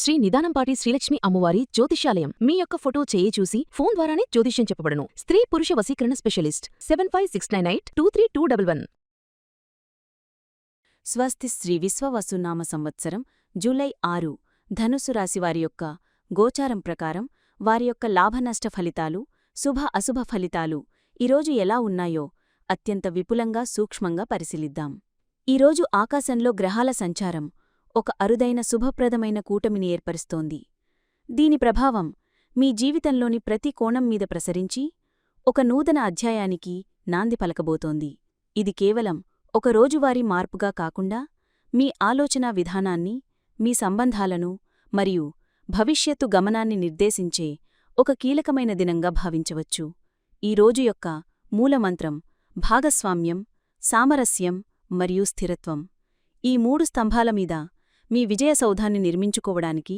శ్రీ నిదానంపాటి శ్రీలక్ష్మి అమ్మవారి జ్యోతిష్యాలయం. మీ యొక్క ఫోటో చేయి చూసి ఫోన్ ద్వారానే జ్యోతిష్యం చెప్పబడును. స్త్రీ పురుష వశీకరణ స్పెషలిస్ట్ 75698211. స్వస్తి శ్రీ విశ్వవసునామ సంవత్సరం జూలై 6 ధనుసు రాశివారి యొక్క గోచారం ప్రకారం వారి యొక్క లాభనష్ట ఫలితాలు, శుభ అశుభ ఫలితాలు ఈరోజు ఎలా ఉన్నాయో అత్యంత విపులంగా సూక్ష్మంగా పరిశీలిద్దాం. ఈరోజు ఆకాశంలో గ్రహాల సంచారం ఒక అరుదైన శుభప్రదమైన కూటమిని ఏర్పరుస్తోంది. దీని ప్రభావం మీ జీవితంలోని ప్రతి కోణం మీద ప్రసరించి ఒక నూతన అధ్యాయానికి నాంది పలకబోతోంది. ఇది కేవలం ఒక రోజువారీ మార్పుగా కాకుండా మీ ఆలోచనా విధానాన్ని, మీ సంబంధాలను మరియు భవిష్యత్తు గమనాన్ని నిర్దేశించే ఒక కీలకమైన దినంగా భావించవచ్చు. ఈ రోజు యొక్క మూలమంత్రం భాగస్వామ్యం, సామరస్యం మరియు స్థిరత్వం. ఈ 3 స్తంభాల మీద మీ విజయసౌధాన్ని నిర్మించుకోవడానికి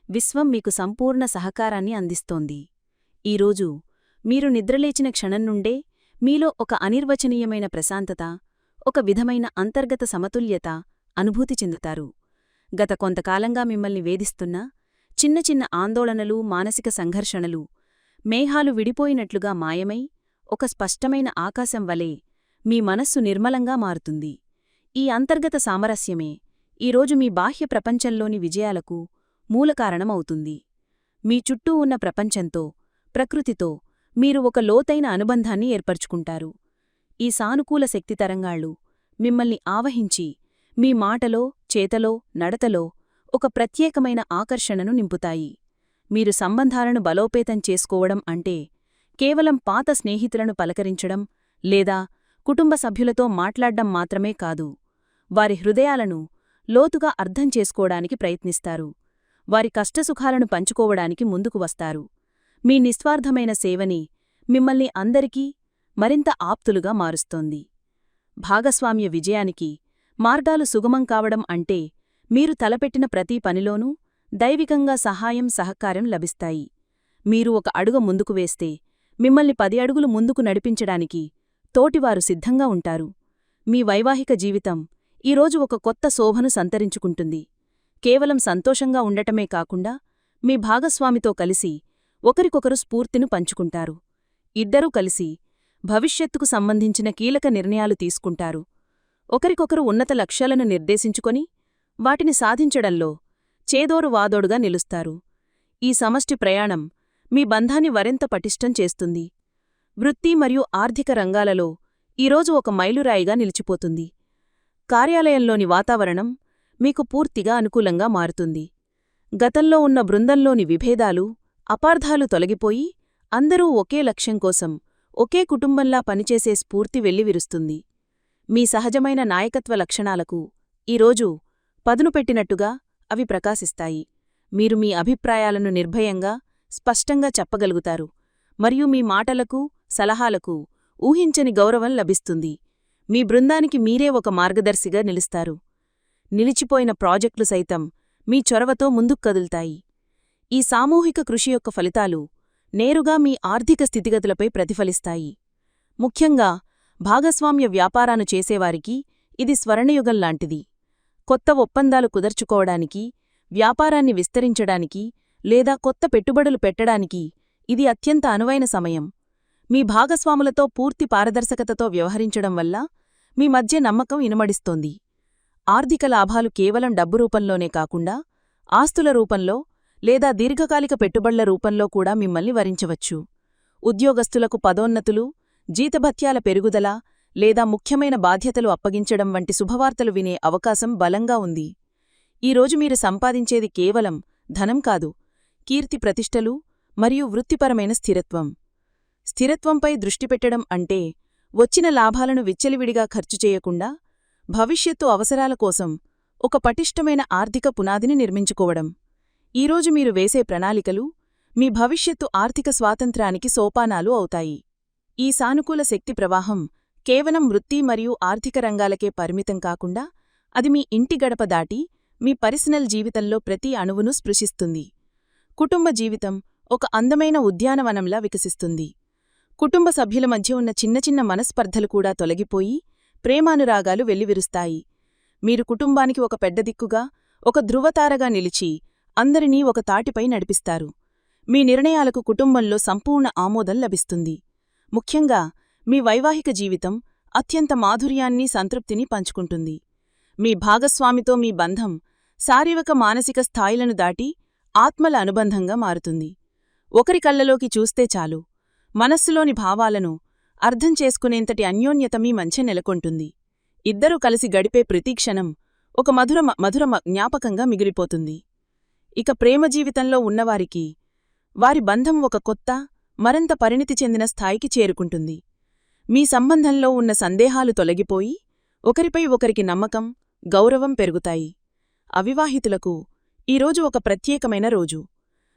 విశ్వం మీకు సంపూర్ణ సహకారాన్ని అందిస్తోంది. ఈరోజు మీరు నిద్రలేచిన క్షణం నుండే మీలో ఒక అనిర్వచనీయమైన ప్రశాంతత, ఒక విధమైన అంతర్గత సమతుల్యత అనుభూతి చెందుతారు. గత కొంతకాలంగా మిమ్మల్ని వేధిస్తున్న చిన్న చిన్న ఆందోళనలు, మానసిక సంఘర్షణలు మేఘాలు విడిపోయినట్లుగా మాయమై ఒక స్పష్టమైన ఆకాశం వలె మీ మనస్సు నిర్మలంగా మారుతుంది. ఈ అంతర్గత సామరస్యమే ఈరోజు మీ బాహ్య ప్రపంచంలోని విజయాలకు మూలకారణమవుతుంది. మీ చుట్టూ ఉన్న ప్రపంచంతో, ప్రకృతితో మీరు ఒక లోతైన అనుబంధాన్ని ఏర్పరచుకుంటారు. ఈ సానుకూల శక్తి తరంగాళ్ళు మిమ్మల్ని ఆవహించి మీ మాటలో, చేతలో, నడతలో ఒక ప్రత్యేకమైన ఆకర్షణను నింపుతాయి. మీరు సంబంధాలను బలోపేతం చేసుకోవడం అంటే కేవలం పాత స్నేహితులను పలకరించడం లేదా కుటుంబ సభ్యులతో మాట్లాడ్డం మాత్రమే కాదు. వారి హృదయాలను లోతుగా అర్థం చేసుకోవడానికి ప్రయత్నిస్తారు. వారి కష్టసుఖాలను పంచుకోవడానికి ముందుకు వస్తారు. మీ నిస్వార్థమైన సేవని మిమ్మల్ని అందరికీ మరింత ఆప్తులుగా మారుస్తోంది. భాగస్వామ్య విజయానికి మార్గాలు సుగమం కావడం అంటే మీరు తలపెట్టిన ప్రతి పనిలోనూ దైవికంగా సహాయం, సహకారం లభిస్తాయి. మీరు ఒక అడుగు ముందుకు వేస్తే మిమ్మల్ని 10 అడుగులు ముందుకు నడిపించడానికి తోటివారు సిద్ధంగా ఉంటారు. మీ వైవాహిక జీవితం ఈరోజు ఒక కొత్త శోభను సంతరించుకుంటుంది. కేవలం సంతోషంగా ఉండటమే కాకుండా మీ భాగస్వామితో కలిసి ఒకరికొకరు స్ఫూర్తిను పంచుకుంటారు. ఇద్దరూ కలిసి భవిష్యత్తుకు సంబంధించిన కీలక నిర్ణయాలు తీసుకుంటారు. ఒకరికొకరు ఉన్నత లక్ష్యాలను నిర్దేశించుకొని వాటిని సాధించడంలో చేదోరు వాదోడుగా నిలుస్తారు. ఈ సమష్టి ప్రయాణం మీ బంధాన్ని మరింత పటిష్టం చేస్తుంది. వృత్తి మరియు ఆర్థిక రంగాలలో ఈరోజు ఒక మైలురాయిగా నిలిచిపోతుంది. కార్యాలయంలోని వాతావరణం మీకు పూర్తిగా అనుకూలంగా మారుతుంది. గతంలో ఉన్న బృందంలోని విభేదాలు, అపార్థాలు తొలగిపోయి అందరూ ఒకే లక్ష్యం కోసం ఒకే కుటుంబంలా పనిచేసే స్ఫూర్తి వెల్లివిరుస్తుంది. మీ సహజమైన నాయకత్వ లక్షణాలకు ఈరోజు పదునుపెట్టినట్టుగా అవి ప్రకాశిస్తాయి. మీరు మీ అభిప్రాయాలను నిర్భయంగా, స్పష్టంగా చెప్పగలుగుతారు మరియు మీ మాటలకు, సలహాలకు ఊహించని గౌరవం లభిస్తుంది. మీ బృందానికి మీరే ఒక మార్గదర్శిగా నిలుస్తారు. నిలిచిపోయిన ప్రాజెక్టులు సైతం మీ చొరవతో ముందుకు కదులుతాయి. ఈ సామూహిక కృషి యొక్క ఫలితాలు నేరుగా మీ ఆర్థిక స్థితిగతులపై ప్రతిఫలిస్తాయి. ముఖ్యంగా భాగస్వామ్య వ్యాపారాన్ని చేసేవారికి ఇది స్వర్ణయుగంలాంటిది. కొత్త ఒప్పందాలు కుదర్చుకోవడానికి, వ్యాపారాన్ని విస్తరించడానికి లేదా కొత్త పెట్టుబడులు పెట్టడానికి ఇది అత్యంత అనువైన సమయం. మీ భాగస్వాములతో పూర్తి పారదర్శకతతో వ్యవహరించడం వల్ల మీ మధ్య నమ్మకం ఇనుమడిస్తోంది. ఆర్థిక లాభాలు కేవలం డబ్బు రూపంలోనే కాకుండా ఆస్తుల రూపంలో లేదా దీర్ఘకాలిక పెట్టుబడుల రూపంలో కూడా మిమ్మల్ని వరించవచ్చు. ఉద్యోగస్తులకు పదోన్నతులు, జీతభత్యాల పెరుగుదల లేదా ముఖ్యమైన బాధ్యతలు అప్పగించడం వంటి శుభవార్తలు వినే అవకాశం బలంగా ఉంది. ఈరోజు మీరు సంపాదించేది కేవలం ధనం కాదు, కీర్తి, ప్రతిష్టలు మరియు వృత్తిపరమైన స్థిరత్వం. స్థిరత్వంపై దృష్టి పెట్టడం అంటే వచ్చిన లాభాలను విచ్చలివిడిగా ఖర్చు చేయకుండా భవిష్యత్తు అవసరాల కోసం ఒక పటిష్టమైన ఆర్థిక పునాదిని నిర్మించుకోవడం. ఈరోజు మీరు వేసే ప్రణాళికలు మీ భవిష్యత్తు ఆర్థిక స్వాతంత్ర్యానికి సోపానాలు అవుతాయి. ఈ సానుకూల శక్తి ప్రవాహం కేవలం వృత్తి మరియు ఆర్థిక రంగాలకే పరిమితం కాకుండా అది మీ ఇంటి గడప దాటి మీ పర్సనల్ జీవితంలో ప్రతి అణువును స్పృశిస్తుంది. కుటుంబ జీవితం ఒక అందమైన ఉద్యానవనంలా వికసిస్తుంది. కుటుంబ సభ్యుల మధ్య ఉన్న చిన్న చిన్న మనస్పర్ధలు కూడా తొలగిపోయి ప్రేమానురాగాలు వెల్లివిరుస్తాయి. మీరు కుటుంబానికి ఒక పెద్ద దిక్కుగా, ఒక ధృవతారగా నిలిచి అందరినీ ఒక తాటిపై నడిపిస్తారు. మీ నిర్ణయాలకు కుటుంబంలో సంపూర్ణ ఆమోదం లభిస్తుంది. ముఖ్యంగా మీ వైవాహిక జీవితం అత్యంత మాధుర్యాన్ని, సంతృప్తిని పంచుకుంటుంది. మీ భాగస్వామితో మీ బంధం శారీరక, మానసిక స్థాయిలను దాటి ఆత్మల అనుబంధంగా మారుతుంది. ఒకరి కళ్ళలోకి చూస్తే చాలు, మనస్సులోని భావాలను అర్థం చేసుకునేంతటి అన్యోన్యత మీ మధ్య నెలకొంటుంది. ఇద్దరూ కలిసి గడిపే ప్రతిక్షణం ఒక మధుర జ్ఞాపకంగా మిగిలిపోతుంది. ఇక ప్రేమ జీవితంలో ఉన్నవారికి వారి బంధం ఒక కొత్త, మరింత పరిణితి చెందిన స్థాయికి చేరుకుంటుంది. మీ సంబంధంలో ఉన్న సందేహాలు తొలగిపోయి ఒకరిపై ఒకరికి నమ్మకం, గౌరవం పెరుగుతాయి. అవివాహితులకు ఈరోజు ఒక ప్రత్యేకమైన రోజు.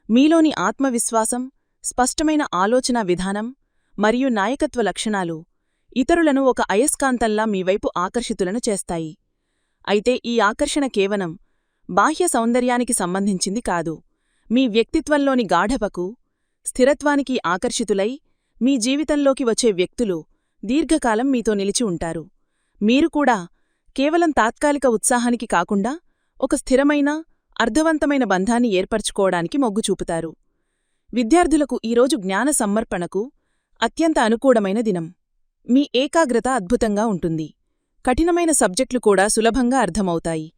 మీలోని ఆత్మవిశ్వాసం, స్పష్టమైన ఆలోచనా విధానం మరియు నాయకత్వ లక్షణాలు ఇతరులను ఒక అయస్కాంతంలా మీవైపు ఆకర్షితులను చేస్తాయి. అయితే ఈ ఆకర్షణ కేవలం బాహ్య సౌందర్యానికి సంబంధించింది కాదు. మీ వ్యక్తిత్వంలోని గాఢపకు, స్థిరత్వానికి ఆకర్షితులై మీ జీవితంలోకి వచ్చే వ్యక్తులు దీర్ఘకాలం మీతో నిలిచి ఉంటారు. మీరు కూడా కేవలం తాత్కాలిక ఉత్సాహానికి కాకుండా ఒక స్థిరమైన, అర్థవంతమైన బంధాన్ని ఏర్పరచుకోవడానికి మొగ్గు చూపుతారు. విద్యార్థులకు ఈరోజు జ్ఞాన సమ్మర్పణకు అత్యంత అనుకూలమైన దినం. మీ ఏకాగ్రత అద్భుతంగా ఉంటుంది. కఠినమైన సబ్జెక్టులు కూడా సులభంగా అర్థమవుతాయి.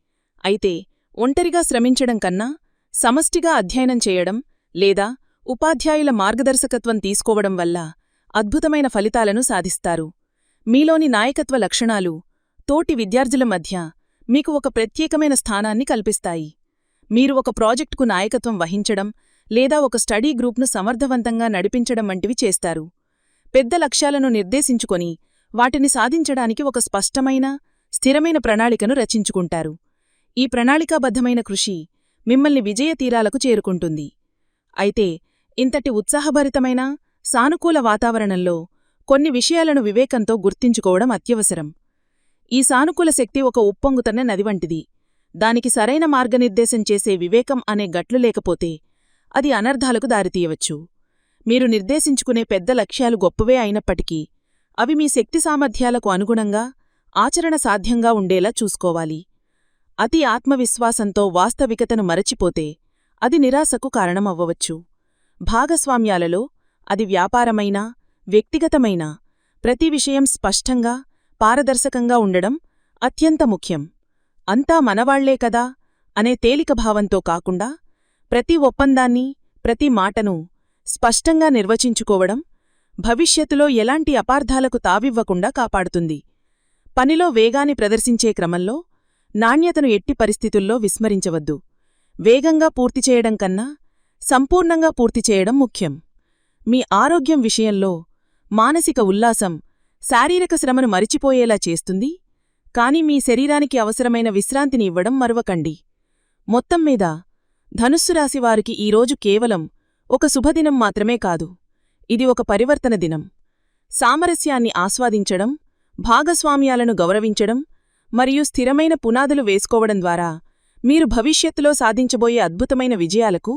అయితే ఒంటరిగా శ్రమించడం కన్నా సమష్టిగా అధ్యయనం చేయడం లేదా ఉపాధ్యాయుల మార్గదర్శకత్వం తీసుకోవడం వల్ల అద్భుతమైన ఫలితాలను సాధిస్తారు. మీలోని నాయకత్వ లక్షణాలు తోటి విద్యార్థుల మధ్య మీకు ఒక ప్రత్యేకమైన స్థానాన్ని కల్పిస్తాయి. మీరు ఒక ప్రాజెక్టుకు నాయకత్వం వహించడం లేదా ఒక స్టడీ గ్రూప్ను సమర్థవంతంగా నడిపించడం వంటివి చేస్తారు. పెద్ద లక్ష్యాలను నిర్దేశించుకొని వాటిని సాధించడానికి ఒక స్పష్టమైన, స్థిరమైన ప్రణాళికను రచించుకుంటారు. ఈ ప్రణాళికాబద్ధమైన కృషి మిమ్మల్ని విజయతీరాలకు చేరుకుంటుంది. అయితే ఇంతటి ఉత్సాహభరితమైన, సానుకూల వాతావరణంలో కొన్ని విషయాలను వివేకంతో గుర్తించుకోవడం అత్యవసరం. ఈ సానుకూల శక్తి ఒక ఉప్పొంగుతున్న నది వంటిది. దానికి సరైన మార్గనిర్దేశం చేసే వివేకం అనే గట్లు లేకపోతే అది అనర్థాలకు దారితీయవచ్చు. మీరు నిర్దేశించుకునే పెద్ద లక్ష్యాలు గొప్పవే అయినప్పటికీ అవి మీ శక్తి సామర్థ్యాలకు అనుగుణంగా, ఆచరణ సాధ్యంగా ఉండేలా చూసుకోవాలి. అతి ఆత్మవిశ్వాసంతో వాస్తవికతను మరచిపోతే అది నిరాశకు కారణమవ్వవచ్చు. భాగస్వామ్యాలలో, అది వ్యాపారమైనా, వ్యక్తిగతమైనా, ప్రతి విషయం స్పష్టంగా, పారదర్శకంగా ఉండడం అత్యంత ముఖ్యం. అంతా మనవాళ్లే కదా అనే తేలిక భావంతో కాకుండా ప్రతి ఒప్పందాన్ని, ప్రతి మాటను స్పష్టంగా నిర్వచించుకోవడం భవిష్యత్తులో ఎలాంటి అపార్థాలకు తావివ్వకుండా కాపాడుతుంది. పనిలో వేగాన్ని ప్రదర్శించే క్రమంలో నాణ్యతను ఎట్టి పరిస్థితుల్లో విస్మరించవద్దు. వేగంగా పూర్తిచేయడం కన్నా సంపూర్ణంగా పూర్తిచేయడం ముఖ్యం. మీ ఆరోగ్యం విషయంలో మానసిక ఉల్లాసం శారీరక శ్రమను మరిచిపోయేలా చేస్తుంది, కాని మీ శరీరానికి అవసరమైన విశ్రాంతిని ఇవ్వడం మరువకండి. మొత్తం మీద ధనుస్సు రాశివారికి ఈరోజు కేవలం ఒక శుభదినం మాత్రమే కాదు, ఇది ఒక పరివర్తన దినం. సామరస్యాన్ని ఆస్వాదించడం, భాగస్వామ్యాలను గౌరవించడం మరియు స్థిరమైన పునాదులు వేసుకోవడం ద్వారా మీరు భవిష్యత్తులో సాధించబోయే అద్భుతమైన విజయాలకు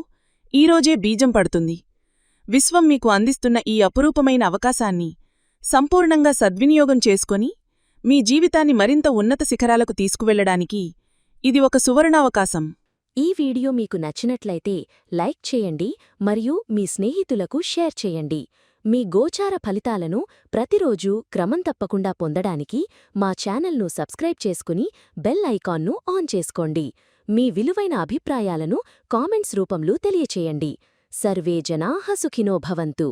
ఈరోజే బీజం పడుతుంది. విశ్వం మీకు అందిస్తున్న ఈ అపురూపమైన అవకాశాన్ని సంపూర్ణంగా సద్వినియోగం చేసుకొని మీ జీవితాన్ని మరింత ఉన్నత శిఖరాలకు తీసుకువెళ్లడానికి ఇది ఒక సువర్ణావకాశం. ఈ వీడియో మీకు నచ్చినట్లయితే లైక్ చేయండి మరియు మీ స్నేహితులకు షేర్ చేయండి. మీ గోచార ఫలితాలను ప్రతిరోజూ క్రమం తప్పకుండా పొందడానికి మా ఛానల్ను సబ్స్క్రైబ్ చేసుకుని బెల్ ఐకాన్ను ఆన్ చేసుకోండి. మీ విలువైన అభిప్రాయాలను కామెంట్స్ రూపంలో తెలియచేయండి. సర్వే జనాః సుఖినో భవంతు.